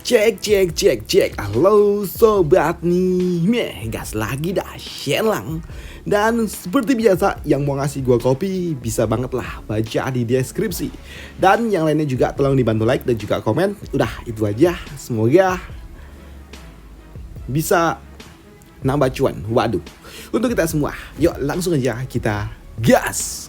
Cek. Halo sobat nih, gas lagi dah Shelang. Dan seperti biasa, yang mau ngasih gua kopi bisa banget lah baca di deskripsi. Dan yang lainnya juga tolong dibantu like dan juga komen. Udah itu aja, semoga bisa nambah cuan. Waduh, untuk kita semua, yuk langsung aja kita gas.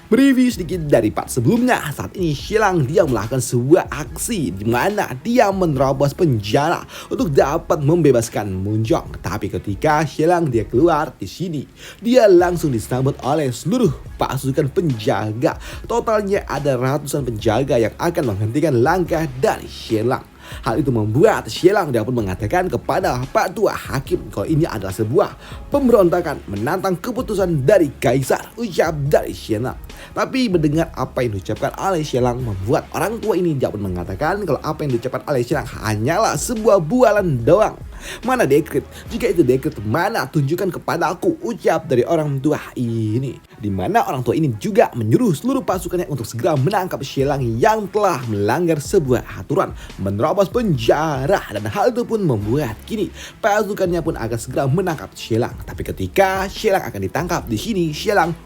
Mereview sedikit dari part sebelumnya. Saat ini Shelang dia melakukan sebuah aksi di mana dia menerobos penjara untuk dapat membebaskan Munjong. Tapi ketika Shelang dia keluar di sini, dia langsung disambut oleh seluruh pasukan penjaga. Totalnya ada ratusan penjaga yang akan menghentikan langkah dari Shelang. Hal itu membuat Shelang dapat mengatakan kepada Pak Tua Hakim kalau ini adalah sebuah pemberontakan menantang keputusan dari Kaisar, ucap dari Shelang. Tapi mendengar apa yang diucapkan oleh Shelang membuat orang tua ini dapat mengatakan kalau apa yang diucapkan oleh Shelang hanyalah sebuah bualan doang. Mana dekret? Jika itu dekret, mana tunjukkan kepada aku, ucap dari orang tua ini. Di mana orang tua ini juga menyuruh seluruh pasukannya untuk segera menangkap Shelang yang telah melanggar sebuah aturan menerobos penjara, dan hal itu pun membuat kini pasukannya pun akan segera menangkap Shelang. Tapi ketika Shelang akan ditangkap di sini, Shelang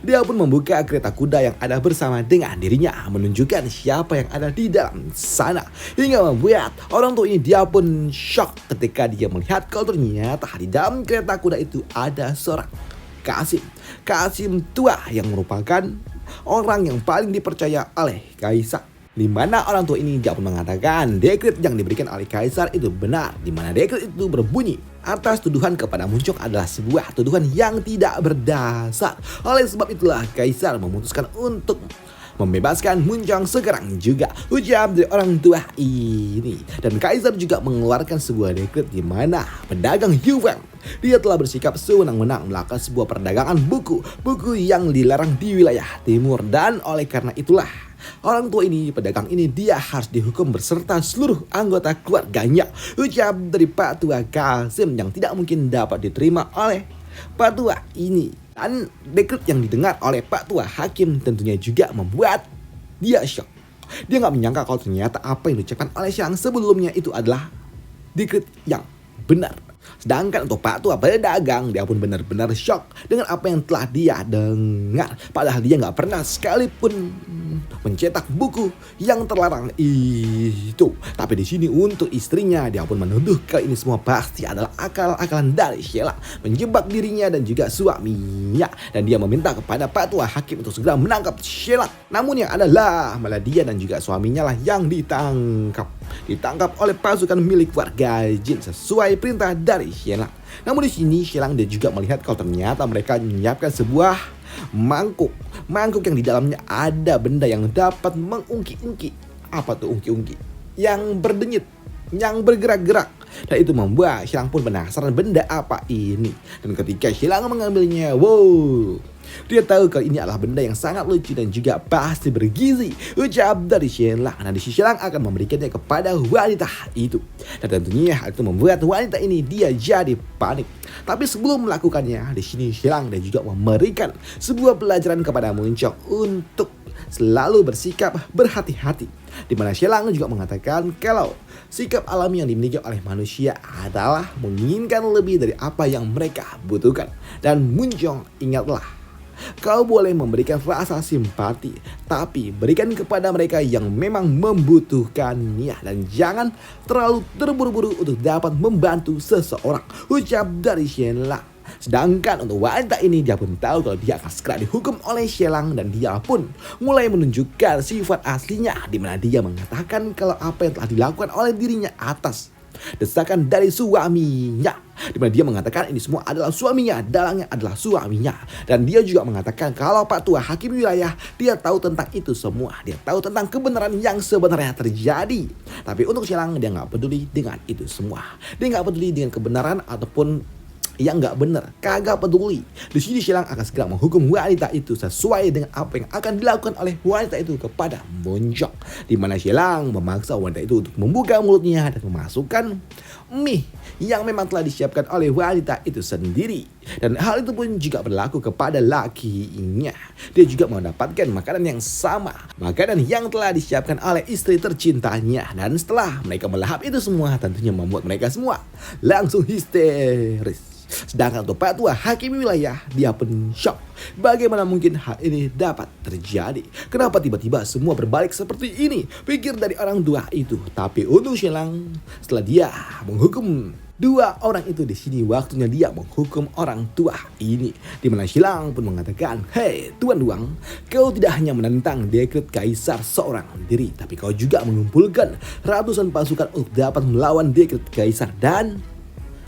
dia pun membuka kereta kuda yang ada bersama dengan dirinya, menunjukkan siapa yang ada di dalam sana. Hingga membuat orang tua ini dia pun shock ketika dia melihat kalau ternyata di dalam kereta kuda itu ada seorang Kasim tua yang merupakan orang yang paling dipercaya oleh Kaisar. Di mana orang tua ini dapat mengatakan dekret yang diberikan oleh Kaisar itu benar, di mana dekret itu berbunyi atas tuduhan kepada Munjong adalah sebuah tuduhan yang tidak berdasar. Oleh sebab itulah Kaisar memutuskan untuk membebaskan Munjong sekarang juga, ucap dari orang tua ini. Dan Kaisar juga mengeluarkan sebuah dekret di mana pedagang Yuwang dia telah bersikap sewenang-wenang melakukan sebuah perdagangan buku yang dilarang di wilayah timur. Dan oleh karena itulah orang tua ini, pedagang ini, dia harus dihukum berserta seluruh anggota keluarganya, ucap dari Pak Tua Kasim yang tidak mungkin dapat diterima oleh Pak Tua ini. Dan dekret yang didengar oleh Pak Tua Hakim tentunya juga membuat dia shock. Dia gak menyangka kalau ternyata apa yang diucapkan oleh Shelang sebelumnya itu adalah dekret yang benar. Sedangkan untuk Pak Tua pedagang, dia pun benar-benar shock dengan apa yang telah dia dengar. Padahal dia gak pernah sekalipun mencetak buku yang terlarang itu. Tapi di sini untuk istrinya, dia pun menuduh kalau ini semua pasti adalah akal-akalan dari Shelang menjebak dirinya dan juga suaminya. Dan dia meminta kepada Pak Tua Hakim untuk segera menangkap Shelang. Namun yang adalah malah dia dan juga suaminya lah yang ditangkap oleh pasukan milik warga jin sesuai perintah dari Shelang. Namun di sini Shelang dia juga melihat kalau ternyata mereka menyiapkan sebuah mangkuk yang di dalamnya ada benda yang dapat mengungki-ungki. Apa tuh ungki-ungki? Yang berdenyut, yang bergerak-gerak. Dan itu membuat Shelang pun penasaran benda apa ini. Dan ketika Shelang mengambilnya, dia tahu kalau ini adalah benda yang sangat lucu dan juga pasti bergizi, ucap dari Shelang. Nah, di sini Shelang akan memberikannya kepada wanita itu. Dan tentunya hal itu membuat wanita ini dia jadi panik. Tapi sebelum melakukannya, di sini Shelang dan juga memberikan sebuah pelajaran kepada Munjong untuk selalu bersikap berhati-hati. Di mana Shelang juga mengatakan kalau sikap alami yang dimiliki oleh manusia adalah menginginkan lebih dari apa yang mereka butuhkan. Dan Munjong, ingatlah, kau boleh memberikan rasa simpati, tapi berikan kepada mereka yang memang membutuhkannya. Dan jangan terlalu terburu-buru untuk dapat membantu seseorang, ucap dari Shelang. Sedangkan untuk wanita ini, dia pun tahu kalau dia akan segera dihukum oleh Shelang. Dan dia pun mulai menunjukkan sifat aslinya, di mana dia mengatakan kalau apa yang telah dilakukan oleh dirinya atas desakan dari suaminya, di mana dia mengatakan ini semua adalah suaminya, dalangnya adalah suaminya. Dan dia juga mengatakan kalau Pak Tua Hakim wilayah dia tahu tentang itu semua, dia tahu tentang kebenaran yang sebenarnya terjadi. Tapi untuk Shelang dia nggak peduli dengan itu semua, dia nggak peduli dengan kebenaran ataupun yang nggak benar, kagak peduli. Di sini Shelang akan segera menghukum wanita itu sesuai dengan apa yang akan dilakukan oleh wanita itu kepada Munjong. Di mana Shelang memaksa wanita itu untuk membuka mulutnya dan memasukkan mie yang memang telah disiapkan oleh wanita itu sendiri. Dan hal itu pun juga berlaku kepada lakinya. Dia juga mendapatkan makanan yang sama, makanan yang telah disiapkan oleh istri tercintanya. Dan setelah mereka melahap itu semua, tentunya membuat mereka semua langsung histeris. Sedangkan untuk Patua hakim wilayah, dia pun shock. Bagaimana mungkin hal ini dapat terjadi? Kenapa tiba-tiba semua berbalik seperti ini? Pikir dari orang tua itu. Tapi untuk Shelang, setelah dia menghukum dua orang itu, di sini waktunya dia menghukum orang tua ini. Di mana Shelang pun mengatakan, "Hei Tuan Duang, kau tidak hanya menentang dekret kaisar seorang diri, tapi kau juga mengumpulkan ratusan pasukan untuk dapat melawan dekret kaisar. Dan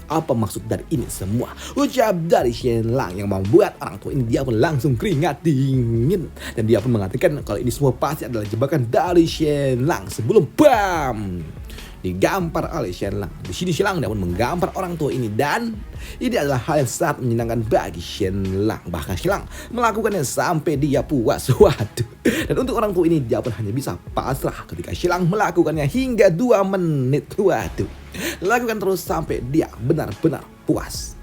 apa maksud dari ini semua?" Ucap dari Shelang yang membuat orang tua ini dia pun langsung keringat dingin. Dan dia pun mengatakan kalau ini semua pasti adalah jebakan dari Shelang sebelum BAM digampar oleh Shelang. Di sini Shelang pun menggampar orang tua ini, dan ini adalah hal yang sangat menyenangkan bagi Shelang. Bahkan Shelang melakukannya sampai dia puas. Waduh. Dan untuk orang tua ini dia pun hanya bisa pasrah ketika Shelang melakukannya hingga 2 menit. Waduh. Lakukan terus sampai dia benar-benar puas.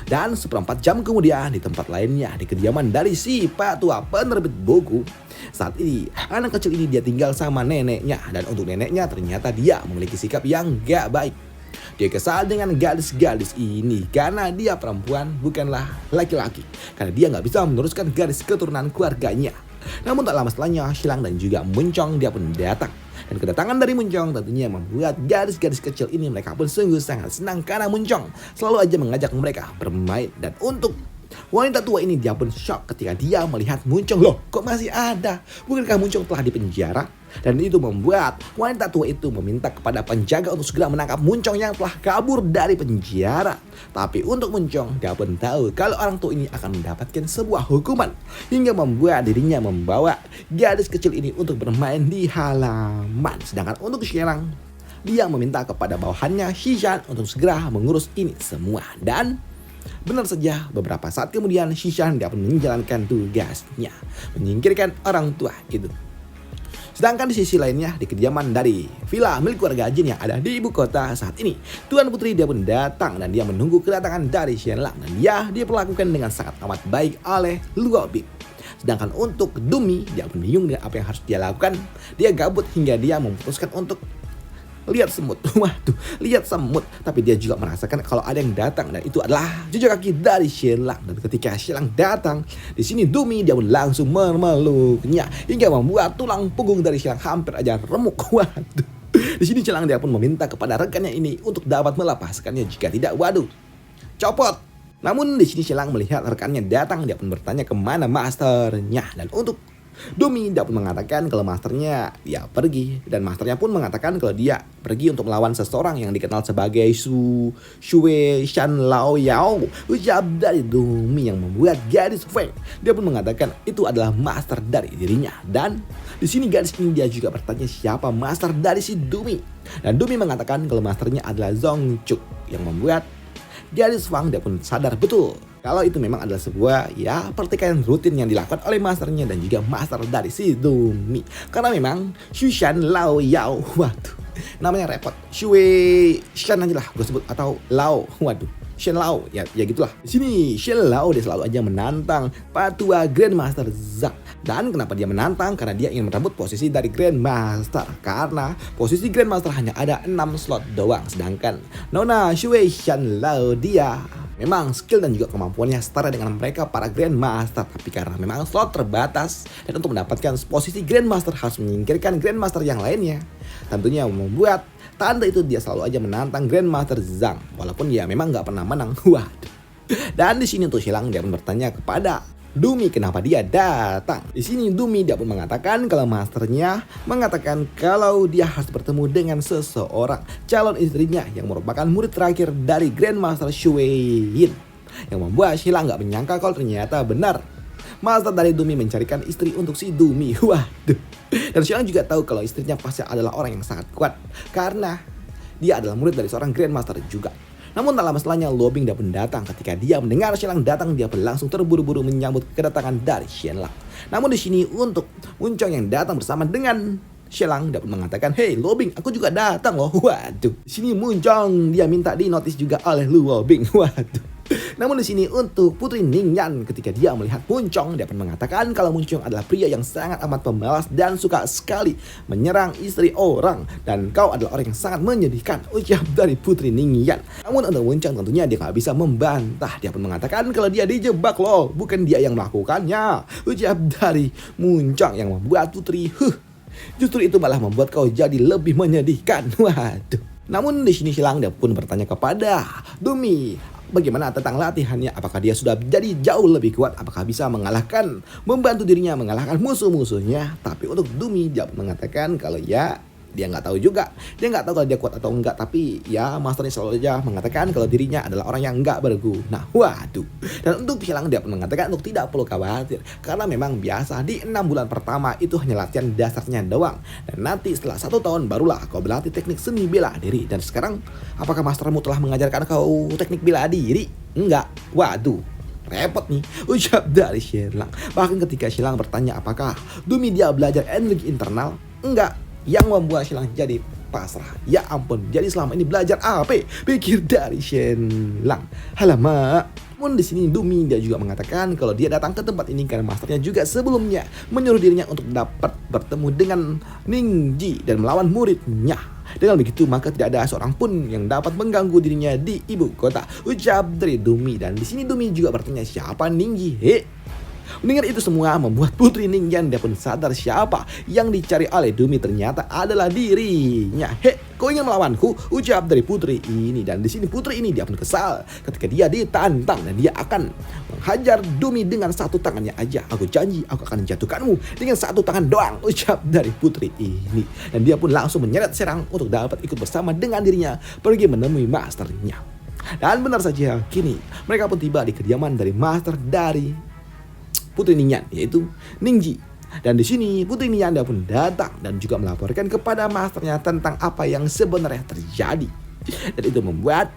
Dan seperempat jam kemudian di tempat lainnya, di kediaman dari si Patua penerbit buku, saat ini anak kecil ini dia tinggal sama neneknya. Dan untuk neneknya ternyata dia memiliki sikap yang gak baik. Dia kesal dengan gadis-gadis ini karena dia perempuan, bukanlah laki-laki. Karena dia gak bisa meneruskan garis keturunan keluarganya. Namun tak lama setelahnya Shelang dan juga Muncong dia pun datang. Dan kedatangan dari Muncong tentunya membuat gadis-gadis kecil ini mereka pun sungguh sangat senang karena Muncong selalu aja mengajak mereka bermain. Dan untuk wanita tua ini dia pun shock ketika dia melihat Muncong. Loh, kok masih ada? Bukankah Muncong telah dipenjara? Dan itu membuat wanita tua itu meminta kepada penjaga untuk segera menangkap Muncong yang telah kabur dari penjara. Tapi untuk Muncong, dia pun tahu kalau orang tua ini akan mendapatkan sebuah hukuman, hingga membuat dirinya membawa gadis kecil ini untuk bermain di halaman. Sedangkan untuk Shelang, dia meminta kepada bawahannya Shishan untuk segera mengurus ini semua. Dan benar saja, beberapa saat kemudian Shishan dia pun menjalankan tugasnya, menyingkirkan orang tua itu. Sedangkan di sisi lainnya, di kediaman dari villa milik keluarga Jin yang ada di ibu kota saat ini, Tuan Putri dia pun datang dan dia menunggu kedatangan dari Shelang. Dan dia diperlakukan dengan sangat amat baik oleh Luo Bing. Sedangkan untuk Dumi, dia pun bingung dengan apa yang harus dia lakukan. Dia gabut hingga dia memutuskan untuk lihat semut. Waduh, lihat semut. Tapi dia juga merasakan kalau ada yang datang, dan itu adalah jejak kaki dari Shelang. Dan ketika Shelang datang, di sini Dumi dia pun langsung memeluknya hingga membuat tulang punggung dari Shelang hampir aja remuk. Waduh. Di sini Shelang dia pun meminta kepada rekannya ini untuk dapat melepaskannya, jika tidak, waduh, copot. Namun di sini Shelang melihat rekannya datang, dia pun bertanya kemana masternya. Dan untuk Dumi dia pun mengatakan kalau masternya dia pergi, dan masternya pun mengatakan kalau dia pergi untuk melawan seseorang yang dikenal sebagai Shui Shan Lao Yao. Ucap dari Dumi yang membuat gadis Feng dia pun mengatakan itu adalah master dari dirinya. Dan di sini gadis ini dia juga bertanya siapa master dari si Dumi. Dan Dumi mengatakan kalau masternya adalah Zong Chuk, yang membuat gadis Fang dia pun sadar betul kalau itu memang adalah sebuah pertikaian rutin yang dilakukan oleh masternya dan juga master dari si Dumi. Karena memang Shushan Lao Yao, waduh, namanya repot. Shui Shan aja lah gue sebut, atau Lao, waduh, Shen Lao, ya gitulah. Di sini Shen Lao dia selalu aja menantang Patua Grandmaster Zack. Dan kenapa dia menantang? Karena dia ingin merebut posisi dari Grandmaster. Karena posisi Grandmaster hanya ada 6 slot doang. Sedangkan Nona Shui Shan Lao dia memang skill dan juga kemampuannya setara dengan mereka para Grandmaster. Tapi karena memang slot terbatas, dan untuk mendapatkan posisi Grandmaster harus menyingkirkan Grandmaster yang lainnya, tentunya membuat tanda itu dia selalu aja menantang Grandmaster Zhang, walaupun dia memang gak pernah menang. Waduh. Dan di sini untuk Shelang dia pun bertanya kepada Dumi kenapa dia datang. Di sini Dumi dia pun mengatakan kalau masternya mengatakan kalau dia harus bertemu dengan seseorang calon istrinya yang merupakan murid terakhir dari Grandmaster Shui Yin, yang membuat Shelang gak menyangka kalau ternyata benar master dari Dumi mencarikan istri untuk si Dumi. Waduh. Dan Shelang juga tahu kalau istrinya pasti adalah orang yang sangat kuat karena dia adalah murid dari seorang Grandmaster juga. Namun tak lama setelahnya Luo Bing dia pun datang. Ketika dia mendengar Shelang datang, dia pun langsung terburu-buru menyambut kedatangan dari Shelang. Namun di sini untuk Muncong yang datang bersama dengan Shelang, dia pun mengatakan, "Hey Luo Bing, aku juga datang loh." Waduh. Di sini Muncong dia minta di notice juga oleh Luo Bing. Waduh. Namun di sini untuk Putri Ningyan ketika dia melihat Muncong, dia pun mengatakan kalau Muncong adalah pria yang sangat amat pemalas dan suka sekali menyerang istri orang, dan kau adalah orang yang sangat menyedihkan, ucap dari Putri Ningyan. Namun untuk Muncong tentunya dia gak bisa membantah. Dia pun mengatakan kalau dia dijebak loh, bukan dia yang melakukannya, ucap dari Muncong yang membuat Putri justru itu malah membuat kau jadi lebih menyedihkan. Waduh. Namun di sini Shilang dia pun bertanya kepada Dumi bagaimana tentang latihannya, apakah dia sudah jadi jauh lebih kuat, apakah bisa membantu dirinya mengalahkan musuh-musuhnya. Tapi untuk Dumi dia mengatakan kalau ya dia nggak tahu juga, dia nggak tahu kalau dia kuat atau enggak, tapi ya masternya selalu aja mengatakan kalau dirinya adalah orang yang nggak berguna. Waduh. Dan untuk Shilang dia pun mengatakan untuk tidak perlu khawatir, karena memang biasa di 6 bulan pertama itu hanya latihan dasarnya doang, dan nanti setelah 1 tahun barulah kau berlatih teknik seni bela diri. Dan sekarang apakah mastermu telah mengajarkan kau teknik bela diri? Enggak. Waduh, repot nih, ucap dari Shilang. Bahkan ketika Shilang bertanya apakah Dumi dia belajar energi internal, enggak. Yang membuat Shilang jadi pasrah. Ya ampun, jadi selama ini belajar apa? Pikir dari Shilang. Halamak. Namun di sini Dumi dia juga mengatakan kalau dia datang ke tempat ini karena masternya juga sebelumnya menyuruh dirinya untuk dapat bertemu dengan Ningji dan melawan muridnya. Dengan begitu maka tidak ada seorang pun yang dapat mengganggu dirinya di ibu kota, ucap dari Dumi. Dan di sini Dumi juga bertanya siapa Ningji? Mendengar itu semua membuat Putri Ningyan dia pun sadar siapa yang dicari oleh Dumi ternyata adalah dirinya. Kau ingin melawanku? Ucap dari Putri ini. Dan di sini Putri ini dia pun kesal ketika dia ditantang dan dia akan menghajar Dumi dengan 1 tangannya aja. Aku janji aku akan jatuhkanmu dengan 1 tangan doang, ucap dari Putri ini. Dan dia pun langsung menyeret serang untuk dapat ikut bersama dengan dirinya pergi menemui masternya. Dan benar saja kini mereka pun tiba di kediaman dari master dari Putri Ningyan, yaitu Ningji. Dan di sini Putri Ningyan dia pun datang dan juga melaporkan kepada masternya tentang apa yang sebenarnya terjadi. Dan itu membuat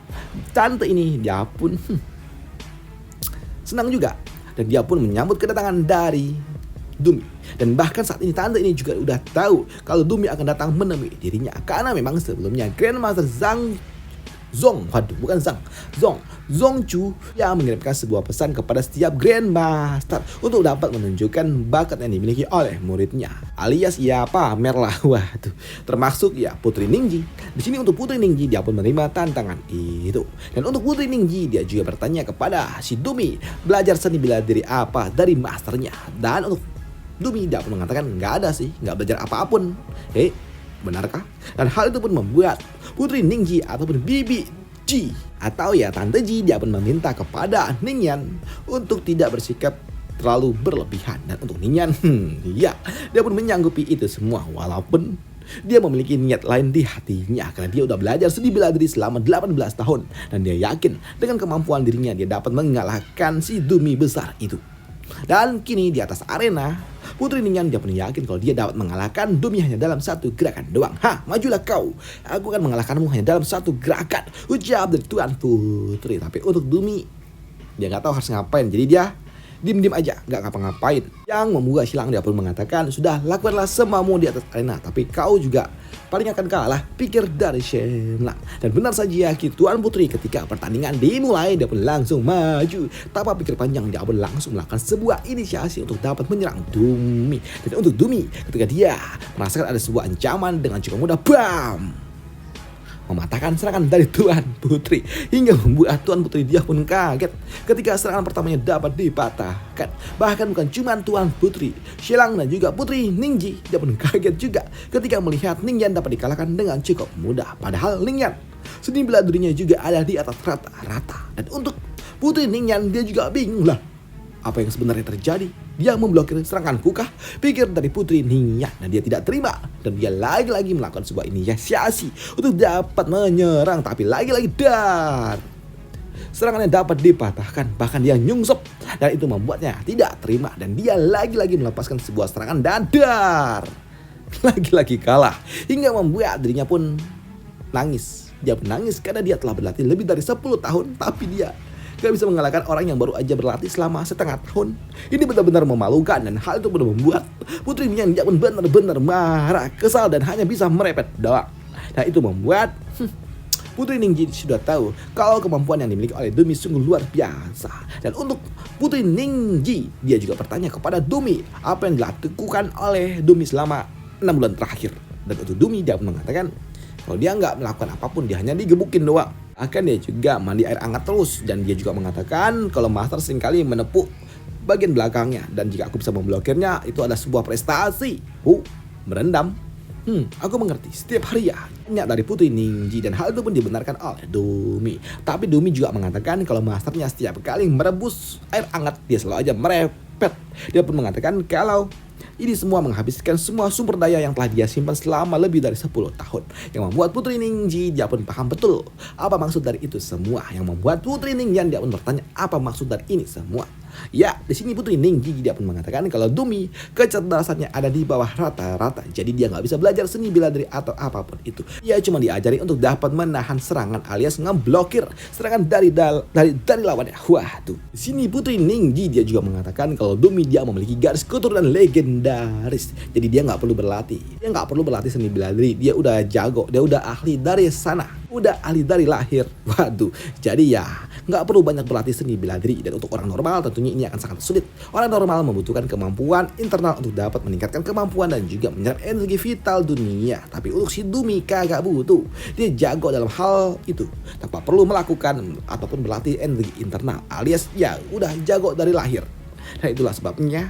tante ini dia pun senang juga, dan dia pun menyambut kedatangan dari Dumi. Dan bahkan saat ini tante ini juga udah tahu kalau Dumi akan datang menemui dirinya, karena memang sebelumnya Grandmaster Zongchu yang mengirimkan sebuah pesan kepada setiap Grandmaster untuk dapat menunjukkan bakat yang dimiliki oleh muridnya, alias ya pamerlah. Waduh, termasuk ya Putri Ningji. Di sini untuk Putri Ningji dia pun menerima tantangan itu. Dan untuk Putri Ningji dia juga bertanya kepada si Dumi belajar seni bela diri apa dari masternya. Dan untuk Dumi dia pun mengatakan nggak ada sih, nggak belajar apapun. Benarkah? Dan hal itu pun membuat Putri Ningji ataupun Bibi Ji atau ya Tante Ji dia pun meminta kepada Ningyan untuk tidak bersikap terlalu berlebihan. Dan untuk Ningyan ya dia pun menyanggupi itu semua walaupun dia memiliki niat lain di hatinya, karena dia udah belajar seni bela diri selama 18 tahun dan dia yakin dengan kemampuan dirinya dia dapat mengalahkan si Dumi besar itu. Dan kini di atas arena Putri Ningyan dia pun yakin kalau dia dapat mengalahkan Dumi hanya dalam 1 gerakan doang. Majulah kau, aku akan mengalahkanmu hanya dalam 1 gerakan, ucap dari Tuan Putri. Tapi untuk Dumi dia nggak tahu harus ngapain, jadi dia diem-diem aja, nggak ngapa-ngapain. Yang membuat Shilang dia pun mengatakan sudah lakukanlah semaumu di atas arena, tapi kau juga paling akan kalah, pikir dari Shilang. Dan benar saja Tuan Putri ketika pertandingan dimulai dia pun langsung maju tanpa pikir panjang, dia pun langsung melakukan sebuah inisiasi untuk dapat menyerang Dumi. Dan untuk Dumi ketika dia merasakan ada sebuah ancaman dengan cukup mudah mematahkan serangan dari Tuan Putri, hingga membuat Tuan Putri dia pun kaget ketika serangan pertamanya dapat dipatahkan. Bahkan bukan cuma Tuan Putri, Shilang dan juga Putri Ningji dia pun kaget juga ketika melihat Ningyan dapat dikalahkan dengan cukup mudah. Padahal Ningyan seni bela dirinya juga ada di atas rata-rata. Dan untuk Putri Ningyan dia juga bingung lah, apa yang sebenarnya terjadi? Dia memblokir seranganku kah? Pikir dari Putri Ningyan. Dan dia tidak terima. Dan dia lagi-lagi melakukan sebuah inisiasi untuk dapat menyerang. Tapi lagi-lagi serangannya dapat dipatahkan. Bahkan dia nyungsep. Dan itu membuatnya tidak terima. Dan dia lagi-lagi melepaskan sebuah serangan. Dan lagi-lagi kalah. Hingga membuat dirinya pun nangis. Dia pun nangis karena dia telah berlatih lebih dari 10 tahun. Tapi dia gak bisa mengalahkan orang yang baru aja berlatih selama setengah tahun. Ini benar-benar memalukan. Dan hal itu benar membuat Putri Ningyan dia pun benar-benar marah, kesal, dan hanya bisa merepet doang. Dan itu membuat Putri Ningji sudah tahu kalau kemampuan yang dimiliki oleh Dumi sungguh luar biasa. Dan untuk Putri Ningji, dia juga bertanya kepada Dumi apa yang dilakukan oleh Dumi selama 6 bulan terakhir. Dan untuk Dumi, dia mengatakan kalau dia nggak melakukan apapun, dia hanya digebukin doang. Akan dia juga mandi air hangat terus. Dan dia juga mengatakan kalau Master seringkali menepuk bagian belakangnya. Dan jika aku bisa memblokirnya, itu adalah sebuah prestasi. Merendam. Aku mengerti. Setiap hari ya, banyak dari Putri Ningji, dan hal itu pun dibenarkan oleh Dumi. Tapi Dumi juga mengatakan kalau masternya setiap kali merebus air hangat, dia selalu aja merepet. Dia pun mengatakan kalau ini semua menghabiskan semua sumber daya yang telah dia simpan selama lebih dari 10 tahun. Yang membuat Putri Ningji, dia pun paham betul apa maksud dari itu semua. Yang membuat Putri Ningyan, dia pun bertanya apa maksud dari ini semua. Ya, di sini Putri Ningji, dia pun mengatakan kalau Dumi kecerdasannya ada di bawah rata-rata. Jadi dia nggak bisa belajar seni bela diri atau apapun itu. Dia cuma diajari untuk dapat menahan serangan alias ngeblokir serangan dari lawannya. Waduh. Di sini Putri Ningji, dia juga mengatakan kalau Dumi dia memiliki garis keturunan legendaris. Jadi dia nggak perlu berlatih. Dia nggak perlu berlatih seni bela diri. Dia udah jago. Dia udah ahli dari sana. Udah ahli dari lahir. Waduh. Jadi ya nggak perlu banyak berlatih seni bela diri. Dan untuk orang normal tentunya ini akan sangat sulit. Orang normal membutuhkan kemampuan internal untuk dapat meningkatkan kemampuan dan juga menyerap energi vital dunia. Tapi untuk si Dumi kagak butuh. Dia jago dalam hal itu tanpa perlu melakukan ataupun berlatih energi internal, alias ya udah jago dari lahir. Dan itulah sebabnya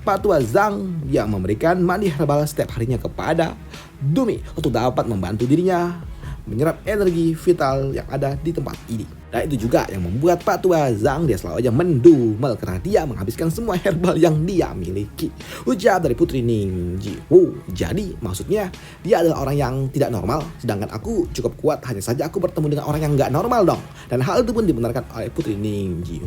Patua Zhang yang memberikan mandi herbal setiap harinya kepada Dumi untuk dapat membantu dirinya menyerap energi vital yang ada di tempat ini. Dan itu juga yang membuat Patua Zhang dia selalu aja mendumel karena dia menghabiskan semua herbal yang dia miliki. Ujar dari Putri Ningji. Jadi maksudnya dia adalah orang yang tidak normal, sedangkan aku cukup kuat, hanya saja aku bertemu dengan orang yang nggak normal dong. Dan hal itu pun dibenarkan oleh Putri Ningji.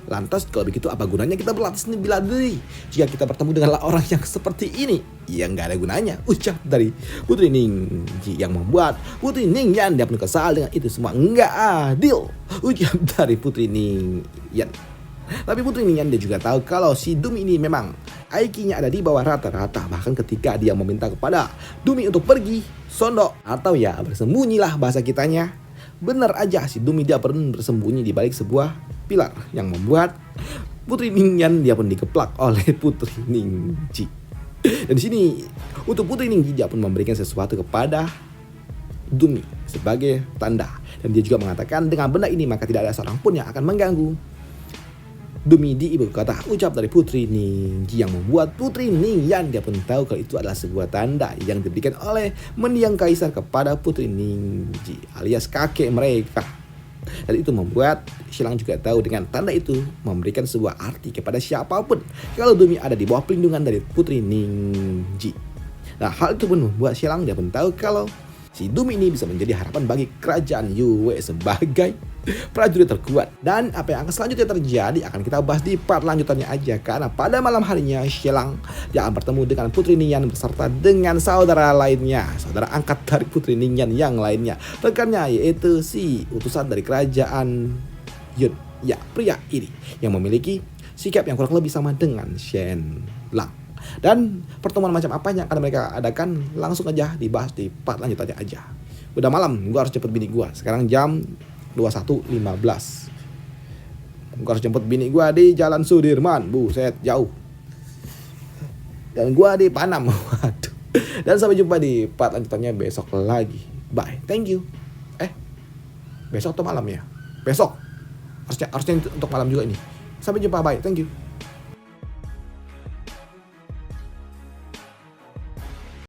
Lantas kalau begitu apa gunanya kita berlatih seni bela diri jika kita bertemu dengan orang yang seperti ini? Ya nggak ada gunanya, ucap dari Putri Ningji, yang membuat Putri Ningyan dia pun kesal dengan itu semua. Nggak adil, ucap dari Putri Ningyan. Tapi Putri Ningyan dia juga tahu kalau si Dumi ini memang IQ-nya ada di bawah rata-rata. Bahkan ketika dia meminta kepada Dumi untuk pergi sondok atau ya bersembunyi lah bahasa kitanya, benar aja si Dumi dia pun bersembunyi di balik sebuah pilar, yang membuat Putri Ningyan dia pun dikeplak oleh Putri Ningji. Dan di sini untuk Putri Ningji dia pun memberikan sesuatu kepada Dumi sebagai tanda, dan dia juga mengatakan dengan benda ini maka tidak ada seorang pun yang akan mengganggu Dumi di ibu kota, ucap dari Putri Ningji, yang membuat Putri Ningyan dia pun tahu kalau itu adalah sebuah tanda yang diberikan oleh mendiang kaisar kepada Putri Ningji alias kakek mereka. Dan itu membuat Xilang juga tahu dengan tanda itu memberikan sebuah arti kepada siapapun kalau Dumi ada di bawah pelindungan dari Putri Ningji. Nah, hal itu pun membuat Xilang dia pun tahu kalau si Dumi ini bisa menjadi harapan bagi kerajaan Yue sebagai prajurit terkuat. Dan apa yang akan selanjutnya terjadi akan kita bahas di part lanjutannya aja, karena pada malam harinya Xilang dia akan bertemu dengan Putri Ningyan beserta dengan saudara lainnya, saudara angkat dari Putri Ningyan yang lainnya, rekannya yaitu si utusan dari kerajaan Yun. Ya, pria ini yang memiliki sikap yang kurang lebih sama dengan Shen Lang. Dan pertemuan macam apa yang akan mereka adakan langsung aja dibahas di part lanjutannya aja. Udah malam, gua harus cepet bini gua. Sekarang jam 21.15. Gua harus jemput bini gua di Jalan Sudirman. Buset, jauh. Dan gua di Panam. Waduh. Dan sampai jumpa di part lanjutannya besok lagi. Bye. Thank you. Besok atau malam ya? Besok. Harusnya untuk malam juga ini. Sampai jumpa, bye. Thank you.